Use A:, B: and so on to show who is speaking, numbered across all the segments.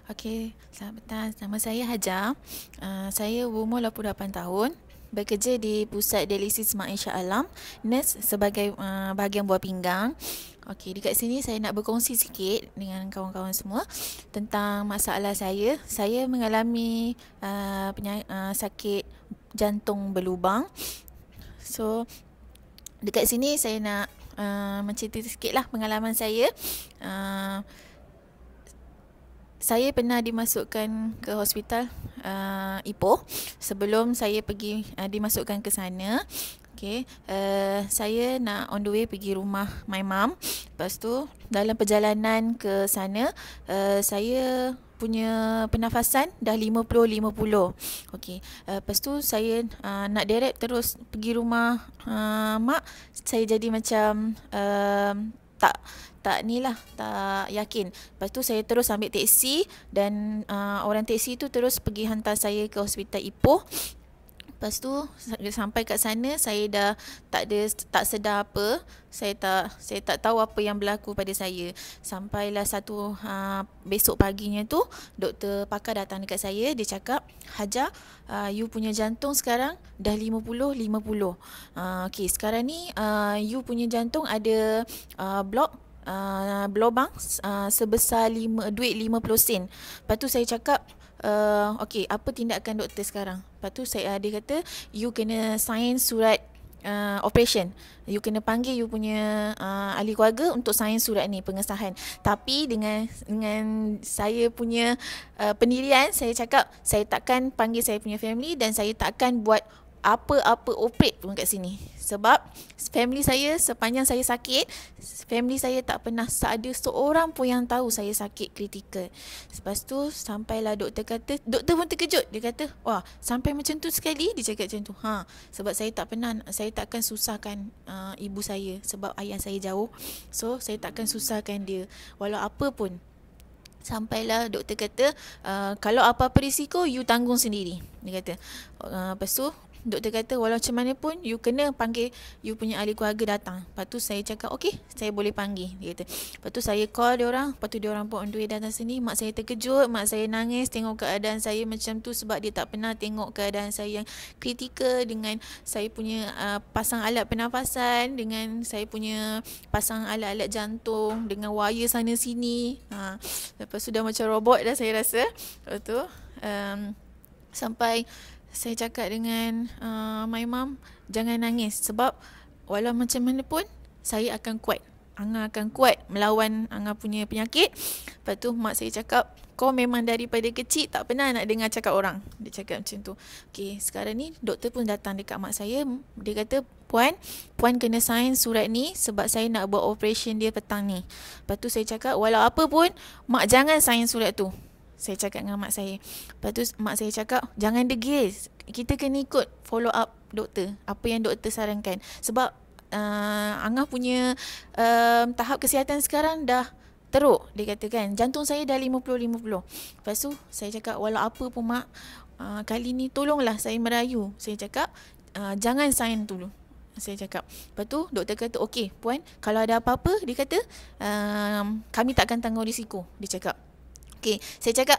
A: Okey, selamat petang. Nama saya Hajar. Saya berumur 88 tahun. Bekerja di Pusat Dialisis Mak Insya Alam, nurse sebagai bahagian buah pinggang. Okey, dekat sini saya nak berkongsi sikit dengan kawan-kawan semua tentang masalah saya. Saya mengalami sakit jantung berlubang. So, dekat sini saya nak mencerita sikitlah pengalaman saya. Saya pernah dimasukkan ke hospital Ipoh sebelum saya pergi dimasukkan ke sana. Okay, saya nak on the way pergi rumah my mum. Lepas tu dalam perjalanan ke sana saya punya pernafasan dah 50-50. Okay, lepas tu saya nak direct terus pergi rumah mak. Saya jadi macam tak ni lah, tak yakin. Lepas tu saya terus ambil teksi dan orang teksi tu terus pergi hantar saya ke hospital Ipoh. Lepas tu sampai kat sana saya dah tak sedar apa. Saya tak tahu apa yang berlaku pada saya. Sampailah besok paginya tu doktor pakar datang dekat saya. Dia cakap, "Hajar, you punya jantung sekarang dah 50-50. Okay, sekarang ni you punya jantung ada berlubang sebesar duit 50 sen." Lepas tu saya cakap, okey, apa tindakan doktor sekarang? Lepas tu dia kata, you kena sign surat operation. You kena panggil you punya ahli keluarga untuk sign surat ni, pengesahan. Tapi dengan saya punya pendirian, saya cakap saya takkan panggil saya punya family dan saya takkan buat apa-apa operate pun kat sini. Sebab family saya, sepanjang saya sakit, family saya tak pernah ada seorang pun yang tahu saya sakit kritikal. Lepas tu sampailah doktor pun terkejut. Dia kata, "Wah, sampai macam tu sekali?" Dia cakap macam tu. Sebab saya takkan susahkan ibu saya sebab ayah saya jauh. So saya takkan susahkan dia walau apa pun. Sampailah doktor kata, kalau apa-apa risiko, you tanggung sendiri. Dia kata. Lepas tu doktor kata, walau macam mana pun you kena panggil you punya ahli keluarga datang. Lepas tu saya cakap, okey, saya boleh panggil. Dia kata. Lepas tu saya call dia orang. Lepas tu dia orang pun on the way datang sini. Mak saya terkejut, mak saya nangis tengok keadaan saya macam tu sebab dia tak pernah tengok keadaan saya yang kritikal dengan saya punya pasang alat pernafasan, dengan saya punya pasang alat-alat jantung dengan wire sana sini. Lepas tu dah macam robot dah saya rasa. Lepas tu sampai saya cakap dengan my mum, jangan nangis sebab walau macam mana pun saya akan kuat. Angah akan kuat melawan Angah punya penyakit. Lepas tu mak saya cakap, kau memang daripada kecil tak pernah nak dengar cakap orang. Dia cakap macam tu. Okay, sekarang ni doktor pun datang dekat mak saya. Dia kata, Puan kena sign surat ni sebab saya nak buat operation dia petang ni. Lepas tu saya cakap, walau apa pun mak jangan sign surat tu. Saya cakap dengan mak saya. Lepas tu mak saya cakap, jangan degil. Kita kena ikut follow up doktor. Apa yang doktor sarankan. Sebab Angah punya tahap kesihatan sekarang dah teruk. Dia katakan, jantung saya dah 50-50. Lepas tu saya cakap, walau apa pun mak, kali ni tolonglah saya merayu. Saya cakap, jangan sign dulu. Saya cakap. Lepas tu doktor kata, okey puan, kalau ada apa-apa, dia kata, kami takkan tanggung risiko. Dia cakap. Okay, saya cakap,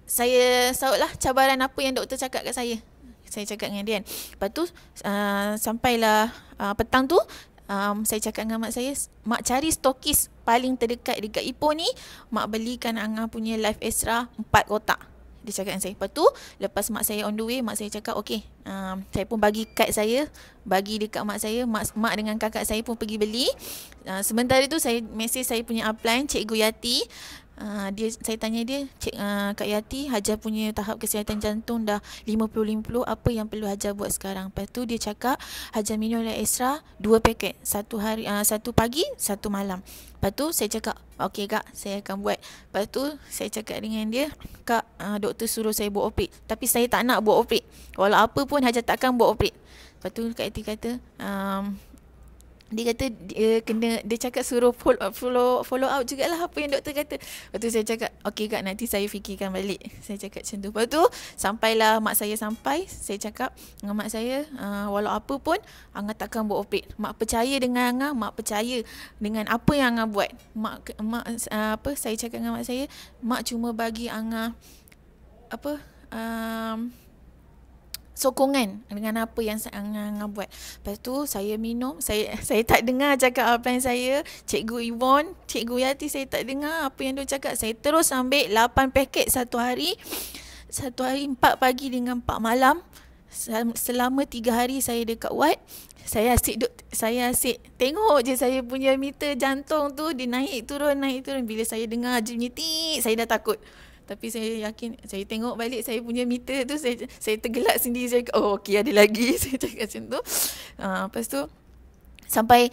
A: saya sautlah cabaran apa yang doktor cakap kat saya. Saya cakap dengan dia kan. Lepas tu sampailah petang tu, saya cakap dengan mak saya, mak cari stokis paling terdekat dekat Ipoh ni, mak belikan Angah punya Life Extra 4 kotak. Dia cakap dengan saya. Lepas tu, lepas mak saya on the way, mak saya cakap, okay, saya pun bagi kad saya, bagi dekat mak saya. Mak dengan kakak saya pun pergi beli. Sementara tu saya mesej saya punya upline, Cikgu Yati. Saya tanya dia, Kak Yati, Hajar punya tahap kesihatan jantung dah 50-50, apa yang perlu Hajar buat sekarang? Lepas tu dia cakap, Hajar minum Life Extra 2 paket, satu pagi, satu malam. Lepas tu saya cakap, okey kak, saya akan buat. Lepas tu saya cakap dengan dia, kak, doktor suruh saya buat operate, tapi saya tak nak buat operate. Walau apa pun Hajar takkan buat operate. Lepas tu Kak Yati kata, Dia kata dia cakap suruh follow out jugalah apa yang doktor kata. Lepas tu saya cakap, okey kak, nanti saya fikirkan balik. Saya cakap macam tu. Lepas tu sampailah mak saya sampai, saya cakap dengan mak saya, walau apa pun Angah takkan buat operate. Mak percaya dengan Angah, mak percaya dengan apa yang Angah buat. Saya cakap dengan mak saya, mak cuma bagi Angah sokongan dengan apa yang Angah buat. Lepas tu saya minum, saya tak dengar cakap upline saya, Cikgu Yvonne, Cikgu Yati, saya tak dengar apa yang dia cakap. Saya terus ambil 8 paket satu hari 4 pagi dengan 4 malam. Selama 3 hari saya dekat ward. Saya asyik tengok je saya punya meter jantung tu, dia naik turun. Bila saya dengar je bunyi tik, saya dah takut. Tapi saya yakin, saya tengok balik saya punya meter tu, saya tergelak sendiri. Saya kata, okey, ada lagi. Saya cakap macam tu. Lepas tu sampai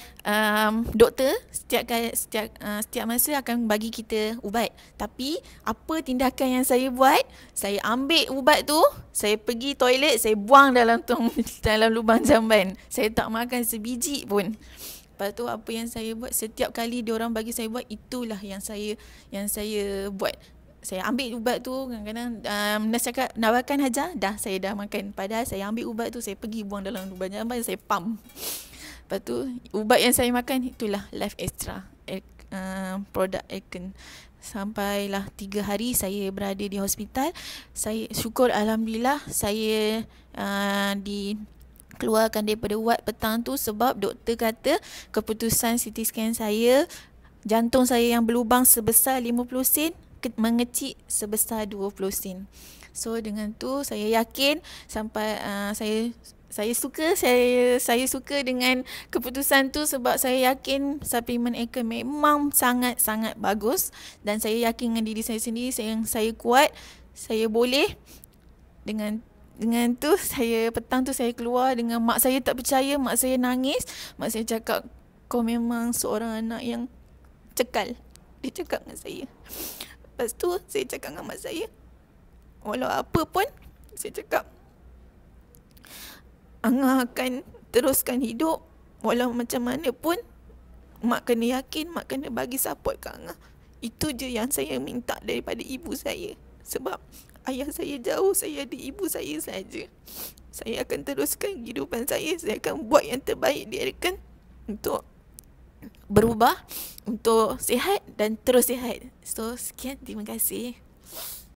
A: doktor setiap masa akan bagi kita ubat. Tapi apa tindakan yang saya buat, saya ambil ubat tu, saya pergi toilet, saya buang dalam lubang jamban. Saya tak makan sebiji pun. Lepas tu apa yang saya buat, setiap kali diorang bagi saya buat, itulah yang saya buat. Saya ambil ubat tu, kadang-kadang nurse cakap nak makan Hajar, saya dah makan. Padahal saya ambil ubat tu, saya pergi buang dalam lubang jamban, saya pump. Lepas tu ubat yang saya makan itulah Life Extra, produk Aken. Sampailah 3 hari saya berada di hospital. Saya syukur alhamdulillah saya dikeluarkan daripada ward petang tu, sebab doktor kata keputusan CT scan saya, jantung saya yang berlubang sebesar 50 sen mengecil sebesar 20 sen. So dengan tu saya yakin sampai saya suka dengan keputusan tu, sebab saya yakin suplemen Aken memang sangat-sangat bagus, dan saya yakin dengan diri saya sendiri, saya kuat, saya boleh. Dengan tu saya petang tu saya keluar dengan mak saya tak percaya, mak saya nangis. Mak saya cakap, kau memang seorang anak yang cekal. Dia cakap dengan saya. Lepas tu saya cakap dengan mak saya, walau apa pun, saya cakap, Angah akan teruskan hidup. Walau macam mana pun, mak kena yakin, mak kena bagi support ke Angah. Itu je yang saya minta daripada ibu saya. Sebab ayah saya jauh, saya ada ibu saya saja. Saya akan teruskan kehidupan saya. Saya akan buat yang terbaik di Aken untuk berubah, untuk sihat dan terus sihat. So sekian, terima kasih.